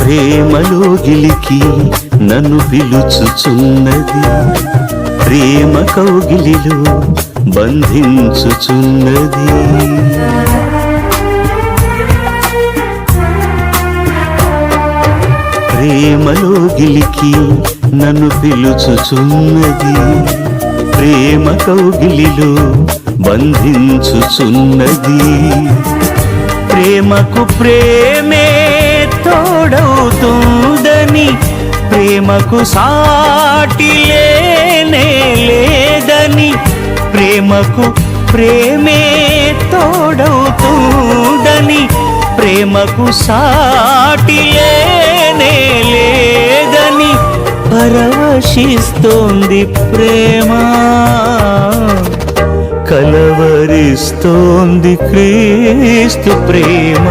ప్రేమలో గిలికి నన్ను పిలుచుచున్నది, ప్రేమ కౌగిలిలో బంధించుచున్నది. ప్రేమలో గిలికి నన్ను పిలుచుచున్నది, ప్రేమ కౌగిలిలో బంధించుచున్నది. ప్రేమకు ప్రేమే తోడవుతుందని, ప్రేమకు సాటి లేనే లేదని, ప్రేమకు ప్రేమే తోడవుతుందని, ప్రేమకు సాటి లేనే లేదని పరవశిస్తోంది ప్రేమ, కలవరిస్తోంది క్రీస్తు ప్రేమ.